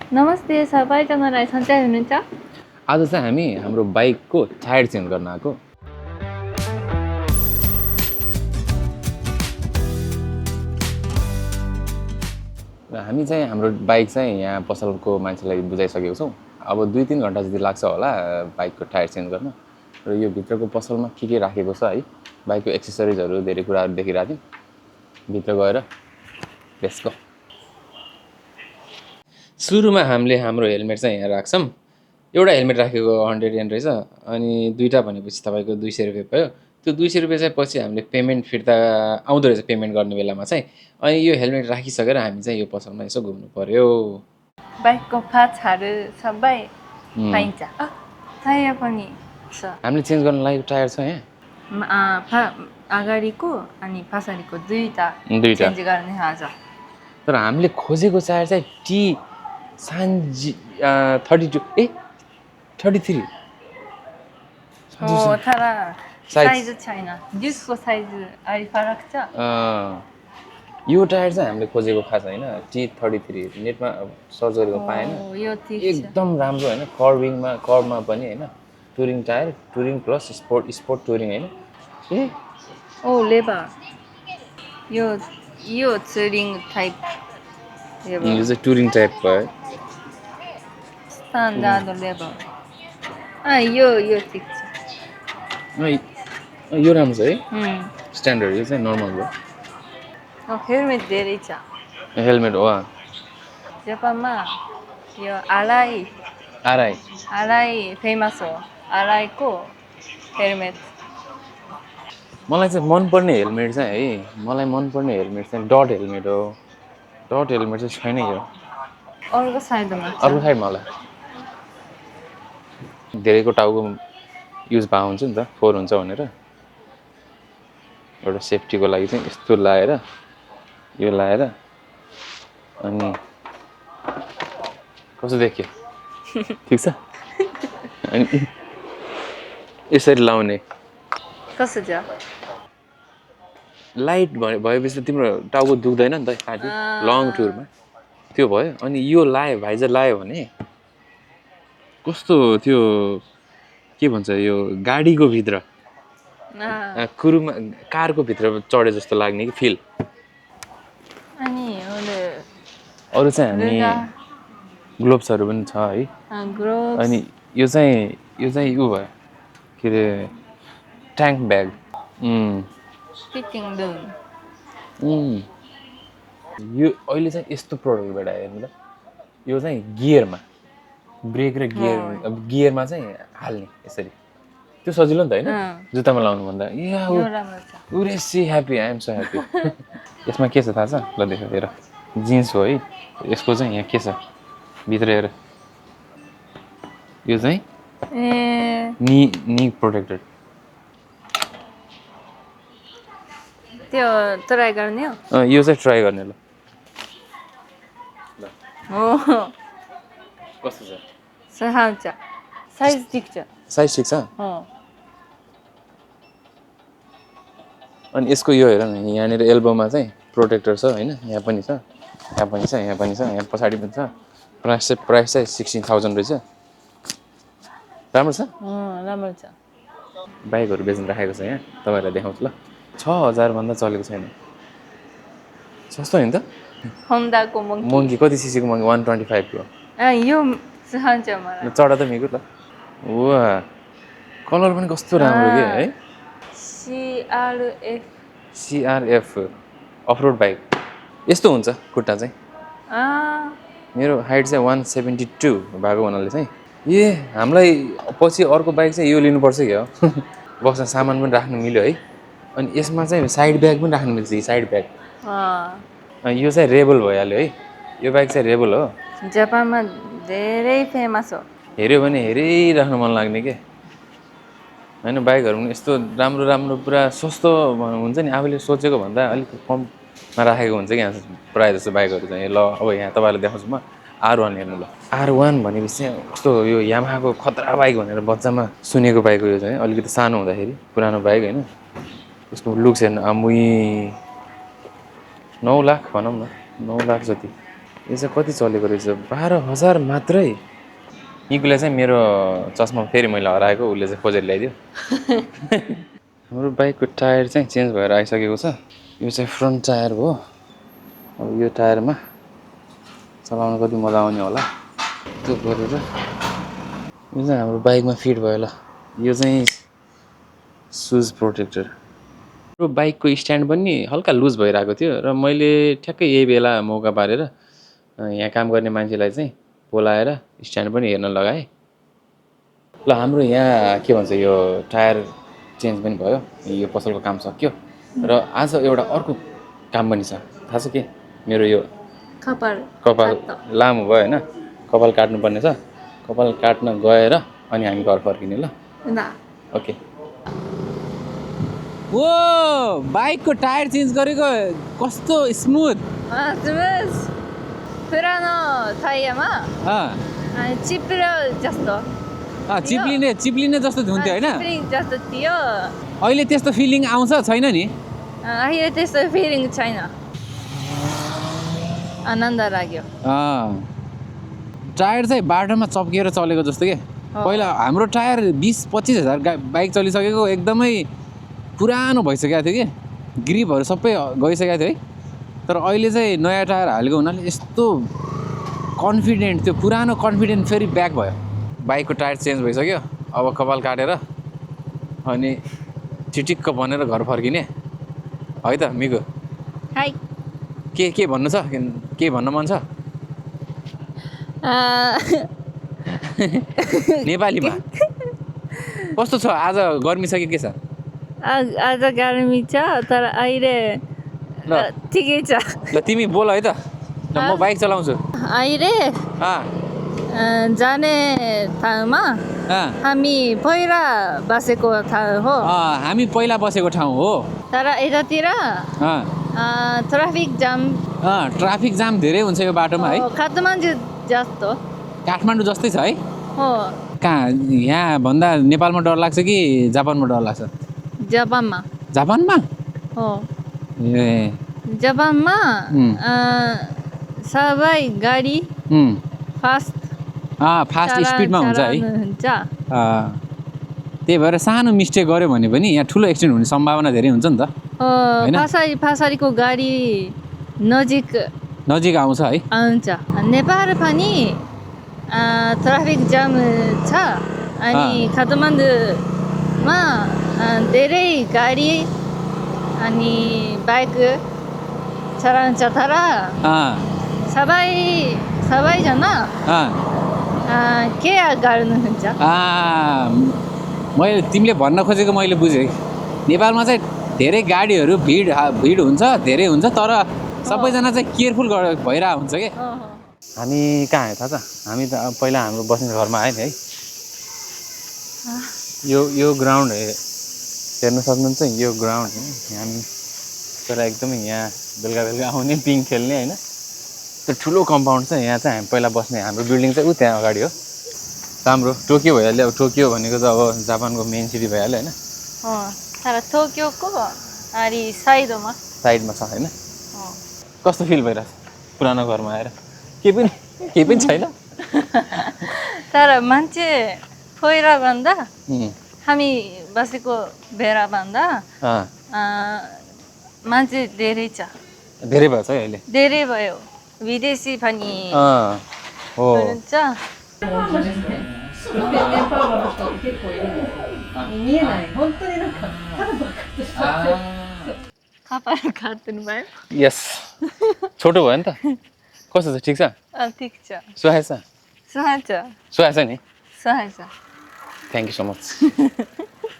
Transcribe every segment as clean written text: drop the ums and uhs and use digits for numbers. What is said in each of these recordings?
नमस्ते सबैजनालाई सन्चै हुनुहुन्छ? आज चाहिँ हामी हाम्रो बाइकको टायर चेन्ज गर्न आएको। र हामी चाहिँ हाम्रो बाइक चाहिँ यहाँ पसलको मान्छेलाई बुझाइसकेको छौँ। अब 2-3 घन्टा जति लाग्छ होला बाइकको टायर चेन्ज गर्न। र यो भित्रको पसलमा के राखेको छ है, बाइकको एक्सेसरिजहरू धेरै कुराहरू देखिरहेको थियौँ। भित्र गएर लेट्स गो। सुरुमा हामीले हाम्रो हेलमेट चाहिँ यहाँ राख्छौँ। एउटा हेलमेट राखेको 100 येन रहेछ, अनि दुईवटा भनेपछि तपाईँको 200 रुपियाँ भयो। त्यो 200 रुपियाँ चाहिँ पछि हामीले पेमेन्ट फिर्ता आउँदो रहेछ पेमेन्ट गर्ने बेलामा चाहिँ। अनि यो हेलमेट राखिसकेर हामी चाहिँ यो पसलमा यसो घुम्नु पर्यो। बाइकको पार्ट्सहरू सबै पाइन्छ। टायर पनि छ। हामीले चेन्ज गर्न लागेको टायर छ यहाँ, अगाडिको अनि पछाडिको दुईटा दुईटा चेन्ज गर्ने आज। तर हामीले खोजेको टायर चाहिँ टी सान्जी 32 33 हो, तर साइज छैन। डिस्कको साइज अलि फरक छ। यो टायर चाहिँ हामीले खोजेको खास होइन, T33 नेटमा सर्च गरेको पाएन। यो ठिक छ, एकदम राम्रो होइन, कर्वमा पनि होइन, touring tyre, touring plus sport touring होइन। ओ लेबर, यो टुरिङ टाइप। यो चाहिँ टुरिङ टाइप भयो, स्ट्यान्डर्ड लेबर। यो ठिक छ, यो राम्रो छ है, स्ट्यान्डर्ड। यो चाहिँ नर्मल भयो। हेलमेट धेरै छ। हेलमेट हो जापानमा यो आराई फेमस हो। आराईको हेलमेट मलाई चाहिँ मनपर्ने हेलमेट चाहिँ है, डट हेलमेट हो। डट हेलमेट चाहिँ छैन यो अर्को साइडमा होला। धेरैको टाउको युज भएको हुन्छ नि त, 4 हुन्छ भनेर। एउटा सेफ्टीको लागि चाहिँ यस्तो लाएर, यो लाएर, अनि कस्तो देखियो? ठिक छ। अनि यसरी लाउने कसो छ? लाइट भएपछि तिम्रो टाउको दुख्दैन नि त काटी लङ टुरमा, त्यो भयो। अनि यो भाइजर लायो भने कस्तो त्यो के भन्छ, यो गाडीको भित्र कुरुमा कारको भित्र चढे जस्तो लाग्ने कि फिल। अनि अरू चाहिँ हामी ग्लोभ्सहरू पनि छ है। अनि यो चाहिँ उ भयो के अरे, ट्याङ्क ब्याग। यो अहिले चाहिँ यस्तो प्रडक्टबाट हेर्नु त, यो चाहिँ गियरमा, ब्रेक र गियरमा चाहिँ हाल्ने यसरी। त्यो सजिलो नि त होइन, जुत्तामा लाउनु भन्दा। See happy, I am so happy. यसमा के छ थाहा छ? ल देख, हेर, जिन्स हो है। यसको चाहिँ यहाँ के छ भित्र हेर, यो चाहिँ नी प्रोटेक्टेड। त्यो ट्राई गर्ने हो? यो चाहिँ ट्राई गर्ने। ल कस्तो छ? साइज ठिक छ। अनि यसको यो हेर न, यहाँनिर एल्बोमा चाहिँ प्रोटेक्टर छ होइन, यहाँ पनि छ, यहाँ पछाडि पनि छ। प्राइस चाहिँ 16,000 रहेछ। राम्रो छ। बाइकहरू बेच्न राखेको छ यहाँ, तपाईँहरूलाई देखाउँछु ल। 6,000 भन्दा चलेको छैन, सस्तो होइन त। होन्डाको मङ्की कति सिसीको मङ्की? 125 को। यो चढा त मिगु ल। वा, कलर पनि कस्तो राम्रो के है। CRF अफरोड बाइक यस्तो हुन्छ। खुट्टा चाहिँ मेरो हाइट चाहिँ 172 भएको हुनाले चाहिँ हामीलाई पछि अर्को बाइक चाहिँ यो लिनुपर्छ क्या हो। बस्न सामान पनि राख्नु मिल्यो है। अनि यसमा चाहिँ साइड ब्याग पनि राख्नु मिल्छ। साइड ब्याग यो चाहिँ रेबल भइहाल्यो है। यो बाइक चाहिँ रेबल हो, जापानमा धेरै फेमस हो। हेऱ्यो भने हेरिराख्नु मन लाग्ने के होइन। बाइकहरू पनि यस्तो राम्रो पुरा सस्तो हुन्छ नि, आफूले सोचेको भन्दा अलिक कममा राखेको हुन्छ कि यहाँ प्रायः जस्तो बाइकहरू चाहिँ। ल अब यहाँ तपाईँलाई देखाउँछु म R1 हेर्नु। ल R1 भनेपछि चाहिँ कस्तो यो यामाहाको खतरा बाइक भनेर बच्चामा सुनेको बाइक हो। यो चाहिँ अलिकति सानो हुँदाखेरि पुरानो बाइक होइन। यसको लुक्स हेर्नु, 9 लाख भनौँ न, 9 लाख जति यो चाहिँ कति चलेको रहेछ 12,000 मात्रै निकुले चाहिँ मेरो चस्मा फेरि मैले हराएको उसले चाहिँ खोजेर ल्याइदियो हाम्रो बाइकको टायर चाहिँ चेन्ज भएर आइसकेको छ यो चाहिँ फ्रन्ट टायर हो अब यो टायरमा चलाउन कति मजा आउने होला त्यो गरेर यो चाहिँ हाम्रो बाइकमा फिट भयो ल यो चाहिँ सुज प्रोटेक्टर यो बाइकको स्ट्यान्ड पनि हल्का लुज भइरहेको थियो र मैले ठ्याक्कै यही बेला मौका पारेर यहाँ काम गर्ने मान्छेलाई चाहिँ बोलाएर स्ट्यान्ड पनि हेर्न लगाएँ ल हाम्रो यहाँ के भन्छ यो टायर चेन्ज पनि भयो यो पसलको काम सक्यो र आज एउटा अर्को काम पनि छ थाहा छ के मेरो यो कपाल लामो भयो होइन कपाल काट्नुपर्ने छ कपाल काट्न गएर अनि हामी घर फर्किने ल ओके ओ बाइकको टायर चेन्ज गरेको कस्तो स्मुथ पुरानो टायरमा चिप्लो जस्तो चिप्लिने जस्तो हुन्थ्यो होइन जस्तो थियो अहिले त्यस्तो फिलिङ आउँछ छैन नि अहिले त्यस्तो फिलिङ छैन आनन्द लाग्यो टायर चाहिँ बाटोमा चप्किएर चलेको जस्तो के पहिला हाम्रो टायर 20-25 हजार बाइक चलिसकेको एकदमै पुरानो भइसकेको थियो कि ग्रिपहरू सबै गइसकेको थियो है तर अहिले चाहिँ नयाँ टायर हालेको हुनाले यस्तो कन्फिडेन्ट त्यो पुरानो कन्फिडेन्ट फेरि ब्याक भयो बाइकको टायर चेन्ज भइसक्यो अब कपाल काटेर अनि चिटिक्क बनेर घर फर्किने है त मिगु हाई के भन्नु छ के भन्न मन छ नेपालीमा कस्तो छ आज गर्मी छ कि के छ आज गर्मी छ तर अहिले ठिकै छ ल तिमी बोल है त ल म बाइक चलाउँछु अहिले जाने ठाउँमा हामी पहिला बसेको ठाउँ हो हामी पहिला बसेको ठाउँ हो तर यतातिर ट्राफिक जाम धेरै हुन्छ यो बाटोमा है काठमाडौँ जस्तै छ है हो कहाँ यहाँ भन्दा नेपालमा डर लाग्छ कि जापानमा डर लाग्छ जापानमा हो ए जापानमा सबै गाडी फास्ट स्पिडमा हुन्छ है त्यही भएर सानो मिस्टेक गऱ्यो भने पनि यहाँ ठुलो एक्सिडेन्ट हुने सम्भावना धेरै हुन्छ नि त पासारीको गाडी नजिक आउँछ है आउँछ नेपाल पनि ट्राफिक जाम छ अनि काठमाडौँमा धेरै गाडी अनि बाइक चलाउँछ तर सबैजना के गर्नुहुन्छ मैले तिमीले भन्न खोजेको मैले बुझेँ नेपालमा चाहिँ धेरै गाडीहरू भिड हुन्छ धेरै हुन्छ तर सबैजना चाहिँ केयरफुल भइरहेको हुन्छ कि हामी कहाँ आयो थाहा छ हामी त पहिला हाम्रो बस्ने घरमा आयो नि है यो ग्राउन्ड हेर्न सक्नुहुन्छ यो ग्राउन्ड हामी पहिला एकदमै यहाँ बेलुका आउने पिङ खेल्ने होइन त्यो ठुलो कम्पाउन्ड छ यहाँ चाहिँ हामी पहिला बस्ने हाम्रो बिल्डिङ चाहिँ त्यहाँ अगाडि हो राम्रो टोकियो भइहाल्यो अब टोकियो भनेको त अब जापानको मेन सिटी भइहाल्यो होइन तर टोकियोको साइडमा छ होइन कस्तो फिल भइरहेछ पुरानो घरमा आएर केही पनि छैन तर मान्छे पहिला भन्दा हामी बसेको बेला भन्दा मान्छे धेरै छ धेरै भयो है अहिले धेरै भयो विदेशी पनि हुनुहुन्छ यस छोटो भयो नि त कस्तो छ ठिक छ ठिक छ सुहाएछ नि थ्याङ्क यू सो मच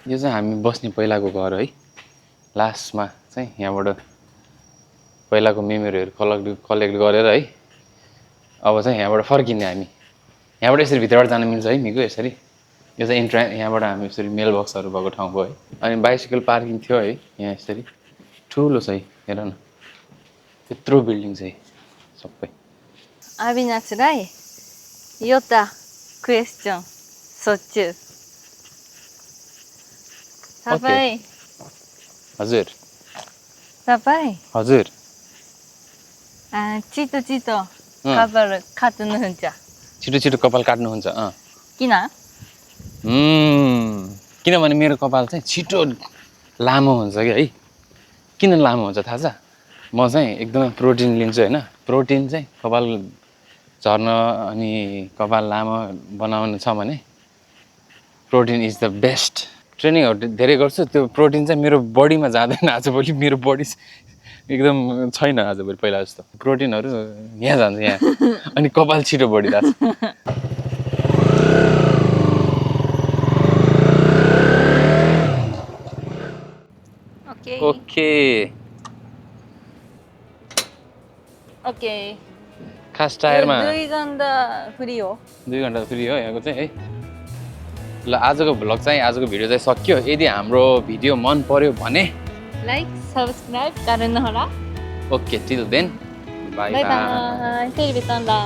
यो चाहिँ हामी बस्ने पहिलाको घर है लास्टमा चाहिँ यहाँबाट पहिलाको मेमोरीहरू कलेक्ट गरेर है अब चाहिँ यहाँबाट फर्किने हामी यहाँबाट यसरी भित्रबाट जान मिल्छ है मिगो यसरी यो चाहिँ यहाँबाट हामी यसरी मेल बक्सहरू भएको ठाउँ भयो है अनि बाइसाइकल पार्किङ थियो है यहाँ यसरी ठुलो छ है हेर न त्यत्रो बिल्डिङ छ सबै अविनाश राई एउटा क्वेसन सोध्छु तपाईँ हजुर चितो कपाल काट्नुहुन्छ छिटो छिटो कपाल काट्नुहुन्छ किन किनभने मेरो कपाल चाहिँ छिटो लामो हुन्छ कि है किन लामो हुन्छ थाहा छ म चाहिँ एकदमै प्रोटिन लिन्छु होइन प्रोटिन चाहिँ कपाल झर्न अनि कपाल लामो बनाउनु छ भने प्रोटिन इज द बेस्ट ट्रेनिङहरू धेरै गर्छु त्यो प्रोटिन चाहिँ मेरो बडीमा जाँदैन आजभोलि मेरो बडी एकदम छैन आजभोलि पहिला जस्तो प्रोटिनहरू यहाँ जान्छ यहाँ अनि कपाल छिटो बढिरहेको छ ओके ओके खास टायरमा 2 घण्टा फ्री हो 2 घण्टा फ्री हो यहाँको चाहिँ है ल आजको भ्लग चाहिँ आजको भिडियो चाहिँ सकियो यदि हाम्रो भिडियो मन पर्यो भने लाइक सब्सक्राइब गर्नुहोला okay till then bye bye bye फेरि भेटौँला